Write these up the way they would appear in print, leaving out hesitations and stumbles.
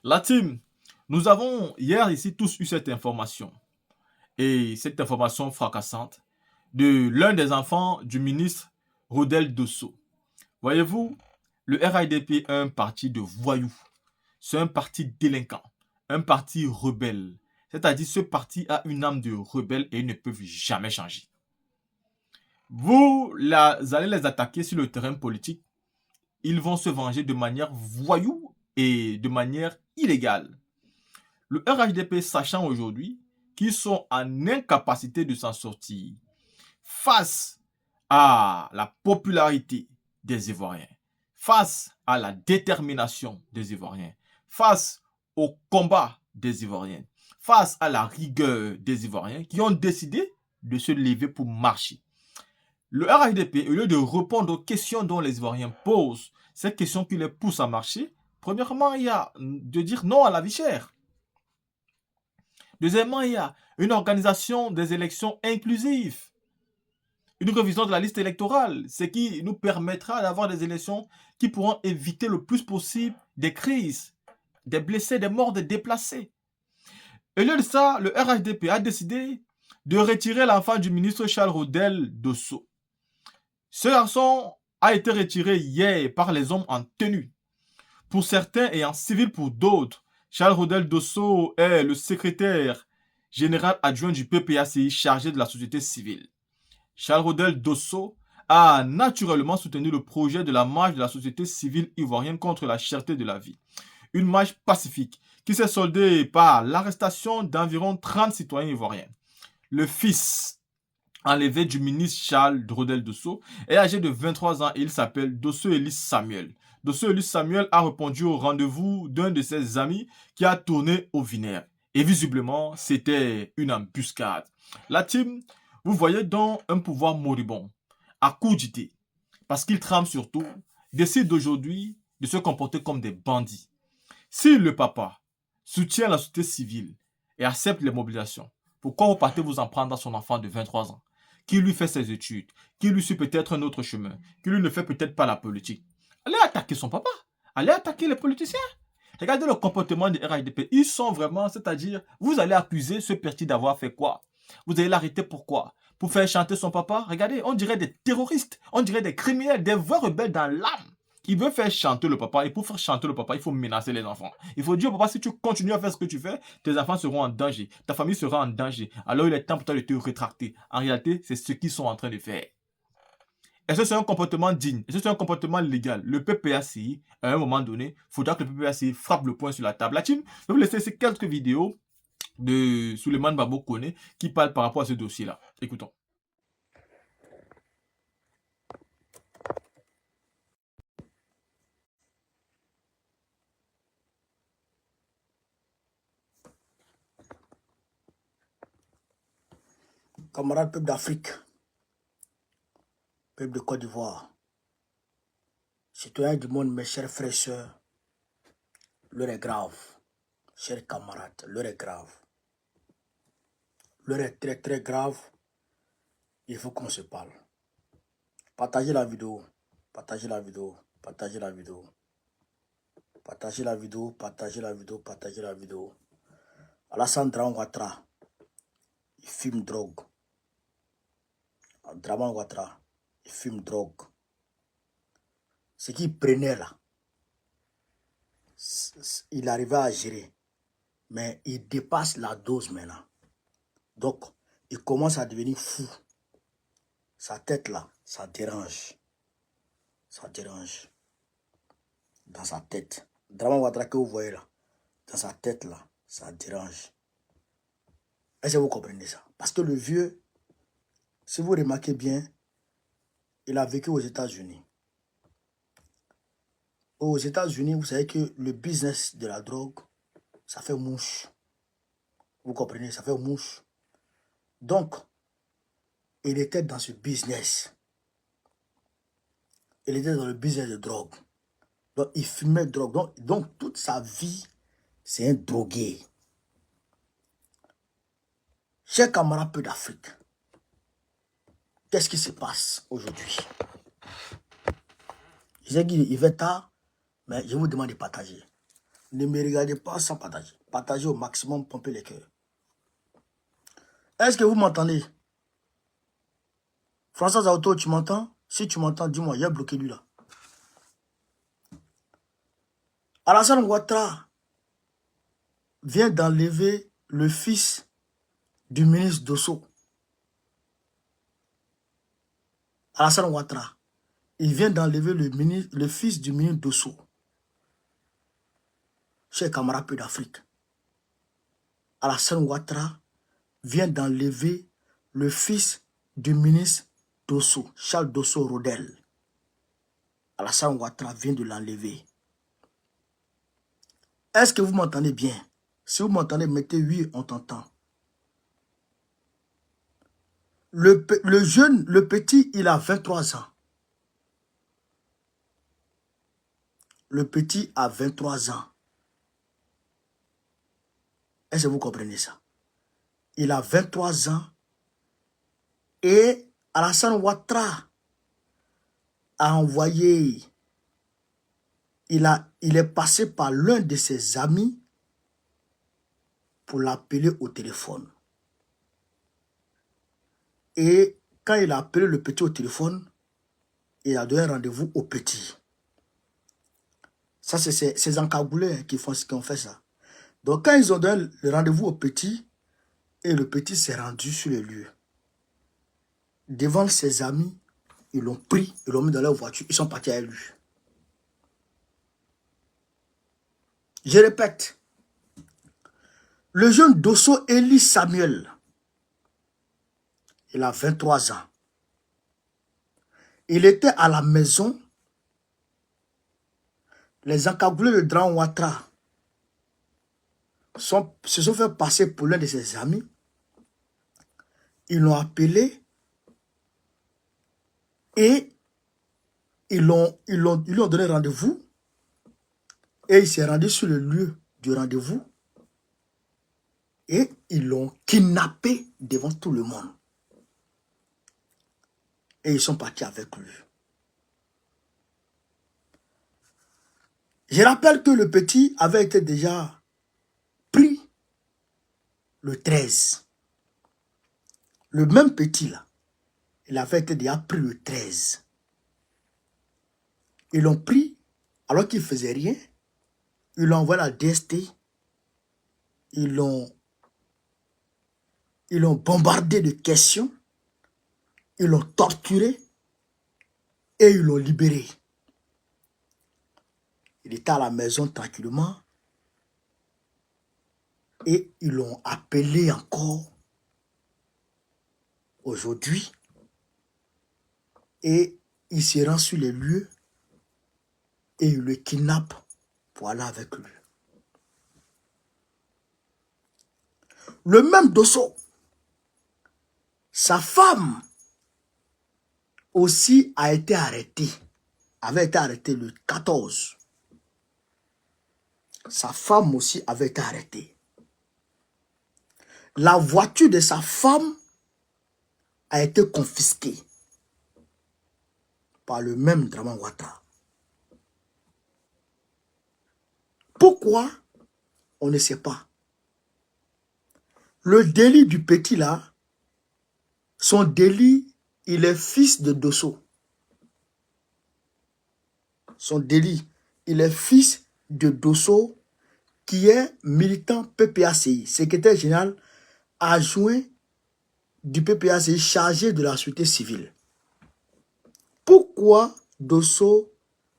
La team, nous avons hier ici tous eu cette information, et cette information fracassante, de l'un des enfants du ministre Rodel Dosso. Voyez-vous, le RIDP est un parti de voyous, c'est un parti délinquant, un parti rebelle. C'est-à-dire ce parti a une âme de rebelle et ils ne peuvent jamais changer. Allez les attaquer sur le terrain politique, ils vont se venger de manière voyou et de manière illégale. Le RHDP sachant aujourd'hui qu'ils sont en incapacité de s'en sortir face à la popularité des Ivoiriens, face à la détermination des Ivoiriens, face au combat des Ivoiriens, face à la rigueur des Ivoiriens qui ont décidé de se lever pour marcher. Le RHDP, au lieu de répondre aux questions dont les Ivoiriens posent, ces questions qui les poussent à marcher, premièrement, il y a de dire non à la vie chère. Deuxièmement, il y a une organisation des élections inclusives. Une révision de la liste électorale, ce qui nous permettra d'avoir des élections qui pourront éviter le plus possible des crises, des blessés, des morts, des déplacés. Au lieu de ça, le RHDP a décidé de retirer l'enfant du ministre Charles Rodel Dosso. Ce garçon a été retiré hier par les hommes en tenue. Pour certains et en civil pour d'autres, Charles Rodel Dosso est le secrétaire général adjoint du PPACI chargé de la société civile. Charles Rodel Dosso a naturellement soutenu le projet de la marche de la société civile ivoirienne contre la cherté de la vie. Une marche pacifique qui s'est soldée par l'arrestation d'environ 30 citoyens ivoiriens. Le fils enlevé du ministre Charles Rodel Dosso est âgé de 23 ans et il s'appelle Dosso Ellis Samuel. Dosso Ellis Samuel a répondu au rendez-vous d'un de ses amis qui a tourné au vinaigre. Et visiblement, c'était une embuscade. La team, vous voyez donc un pouvoir moribond, à coup d'idée, parce qu'il trame surtout, décide aujourd'hui de se comporter comme des bandits. Si le papa soutient la société civile et accepte les mobilisations, pourquoi vous partez vous en prendre à son enfant de 23 ans, qui lui fait ses études, qui lui suit peut-être un autre chemin, qui lui ne fait peut-être pas la politique? Allez attaquer son papa, allez attaquer les politiciens. Regardez le comportement des RIDP. Ils sont vraiment, c'est-à-dire, vous allez accuser ce parti d'avoir fait quoi? Vous allez l'arrêter pourquoi? Pour faire chanter son papa? Regardez, on dirait des terroristes, on dirait des criminels, des vrais rebelles dans l'âme qui veut faire chanter le papa. Et pour faire chanter le papa, il faut menacer les enfants. Il faut dire au papa, si tu continues à faire ce que tu fais, tes enfants seront en danger, ta famille sera en danger. Alors il est temps pour toi de te rétracter. En réalité, c'est ce qu'ils sont en train de faire. Est-ce que c'est un comportement digne? Est-ce que c'est un comportement légal? Le PPACI, à un moment donné, il faudra que le PPACI frappe le poing sur la table. La team, je vais vous laisser ces quelques vidéos de Souleymane Babo Kone qui parle par rapport à ce dossier-là. Écoutons. Camarades peuple d'Afrique, peuple de Côte d'Ivoire, citoyens du monde, mes chers frères et sœurs, l'heure est grave. Chers camarades, l'heure est grave. L'heure est très très grave. Il faut qu'on se parle. Partagez la vidéo. Partagez la vidéo. Partagez la vidéo. Partagez la vidéo. Partagez la vidéo. Partagez la vidéo. Alassane Dramane Ouattara, il fume drogue. Dramane Ouattara, il fume drogue. Ce qu'il prenait là, il arrivait à gérer. Mais il dépasse la dose maintenant. Donc, il commence à devenir fou. Sa tête là, ça dérange. Ça dérange. Dans sa tête. Dramane Ouattara que vous voyez là, dans sa tête là, ça dérange. Est-ce que vous comprenez ça? Parce que le vieux, si vous remarquez bien, il a vécu aux États-Unis. Aux États-Unis, vous savez que le business de la drogue, ça fait mouche. Vous comprenez? Ça fait mouche. Donc, il était dans ce business. Il était dans le business de drogue. Donc, il fumait de drogue. Donc toute sa vie, c'est un drogué. Chers camarades peu d'Afrique, qu'est-ce qui se passe aujourd'hui? Je sais qu'il va tard, mais je vous demande de partager. Ne me regardez pas sans partager. Partagez au maximum, pompez les cœurs. Est-ce que vous m'entendez? François Auto, tu m'entends? Si tu m'entends, dis-moi, il y a bloqué lui là. Alassane Ouattara vient d'enlever le fils du ministre Dosso. Alassane Ouattara, il vient d'enlever le fils du ministre Dosso. Chers camarades peu d'Afrique. Alassane Ouattara vient d'enlever le fils du ministre Dosso, Charles Dosso Rodel. Alassane Ouattara vient de l'enlever. Est-ce que vous m'entendez bien? Si vous m'entendez, mettez oui, on t'entend. Le jeune, le petit, il a 23 ans. Le petit a 23 ans. Est-ce que vous comprenez ça? Il a 23 ans. Et Alassane Ouattara a envoyé, il est passé par l'un de ses amis pour l'appeler au téléphone. Et quand il a appelé le petit au téléphone, il a donné rendez-vous au petit. Ça, c'est ces encagoulés qui ont fait ça. Donc, quand ils ont donné le rendez-vous au petit, et le petit s'est rendu sur le lieu. Devant ses amis, ils l'ont pris, ils l'ont mis dans leur voiture, ils sont partis avec lui. Je répète, le jeune Dosso Eli Samuel, il a 23 ans. Il était à la maison. Les encagoulés de Dran Ouattara se sont fait passer pour l'un de ses amis. Ils l'ont appelé et ils lui ont donné rendez-vous. Et il s'est rendu sur le lieu du rendez-vous. Et ils l'ont kidnappé devant tout le monde. Et ils sont partis avec lui. Je rappelle que le petit avait été déjà pris le 13. Le même petit là, il avait été déjà pris le 13. Ils l'ont pris alors qu'il ne faisait rien. Ils l'ont envoyé à la DST. Ils l'ont bombardé de questions. Ils l'ont torturé. Et ils l'ont libéré. Il était à la maison tranquillement. Et ils l'ont appelé encore aujourd'hui. Et il se rend sur les lieux. Et il le kidnappe pour aller avec lui. Le même Dosso, sa femme aussi a été arrêtée. Avait été arrêtée le 14. Sa femme aussi avait été arrêtée. La voiture de sa femme a été confisquée par le même Dramane Ouattara. Pourquoi? On ne sait pas. Le délit du petit là, son délit, il est fils de Dosso. Son délit, il est fils de Dosso qui est militant PPACI, secrétaire général adjoint du PPACI chargé de la sécurité civile. Pourquoi Dosso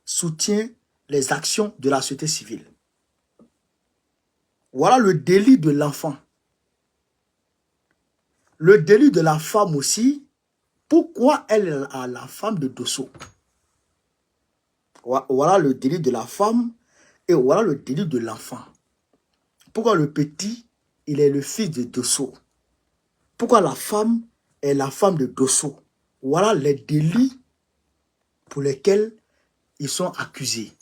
soutient les actions de la société civile? Voilà le délit de l'enfant. Le délit de la femme aussi. Pourquoi elle est la femme de Dosso? Voilà le délit de la femme et voilà le délit de l'enfant. Pourquoi le petit, il est le fils de Dosso? Pourquoi la femme est la femme de Dosso? Voilà les délits pour lesquels ils sont accusés.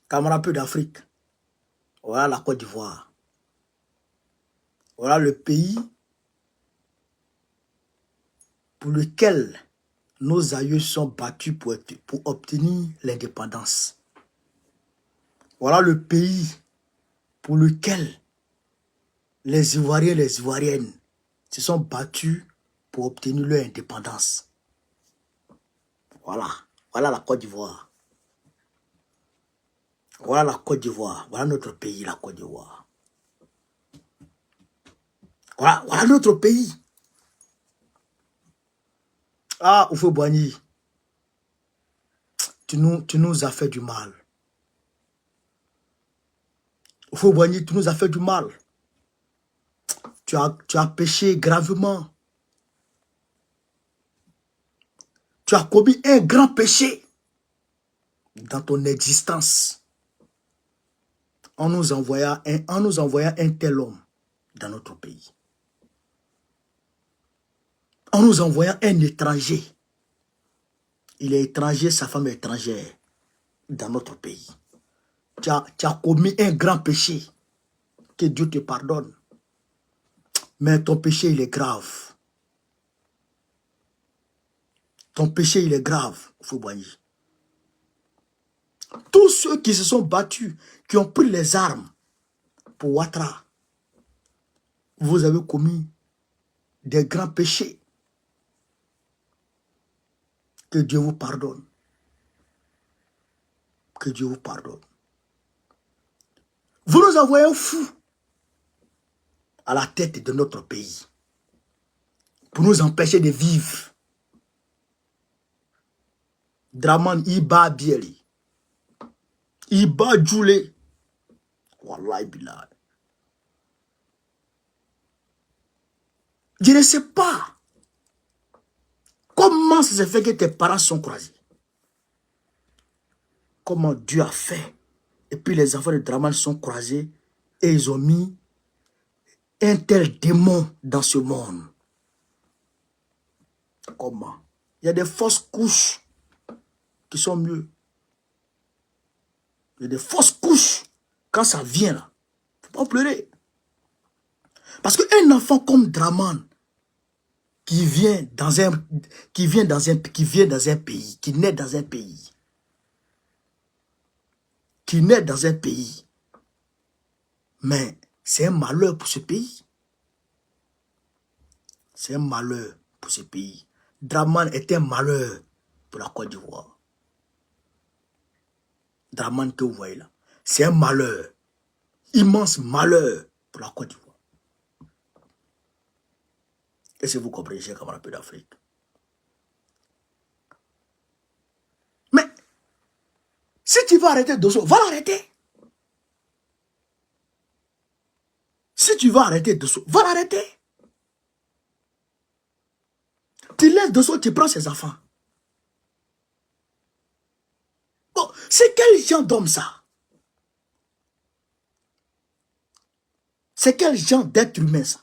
Camarades peu d'Afrique. Voilà la Côte d'Ivoire. Voilà le pays pour lequel Nos aïeux sont battus pour obtenir l'indépendance. Voilà le pays pour lequel les Ivoiriens et les Ivoiriennes se sont battus pour obtenir leur indépendance. Voilà. Voilà la Côte d'Ivoire. Voilà la Côte d'Ivoire. Voilà notre pays, la Côte d'Ivoire. Voilà notre pays. Ah, Houphouët-Boigny, tu nous as fait du mal. Houphouët-Boigny, tu nous as fait du mal. Tu as péché gravement. Tu as commis un grand péché dans ton existence en nous envoyant un tel homme dans notre pays. En nous envoyant un étranger. Il est étranger, sa femme est étrangère dans notre pays. Tu as commis un grand péché. Que Dieu te pardonne. Mais ton péché, il est grave. Ton péché, il est grave, Houphouët-Boigny. Tous ceux qui se sont battus, qui ont pris les armes pour Ouattara, vous avez commis des grands péchés. Que Dieu vous pardonne. Que Dieu vous pardonne. Vous nous envoyez un fou à la tête de notre pays pour nous empêcher de vivre. Draman Iba Bieli. Iba Djoulé. Wallahi billah. Je ne sais pas comment ça se fait que tes parents sont croisés. Comment Dieu a fait. Et puis les enfants de Draman sont croisés et ils ont mis un tel démon dans ce monde. Comment? Il y a des fausses couches qui sont mieux. Il y a des fausses couches. Quand ça vient là, il ne faut pas pleurer. Parce qu'un enfant comme Draman, qui vient dans un pays, qui naît dans un pays, mais c'est un malheur pour ce pays. C'est un malheur pour ce pays. Draman est un malheur pour la Côte d'Ivoire. Draman que vous voyez là, c'est un malheur, immense malheur pour la Côte d'Ivoire. Est-ce que vous comprenez, chers camarades d'Afrique? Mais, si tu veux arrêter Dosso, va l'arrêter. Si tu veux arrêter Dosso, va l'arrêter. Tu laisses Dosso, tu prends ses enfants. Bon, c'est quel genre d'homme ça? C'est quel genre d'être humain ça?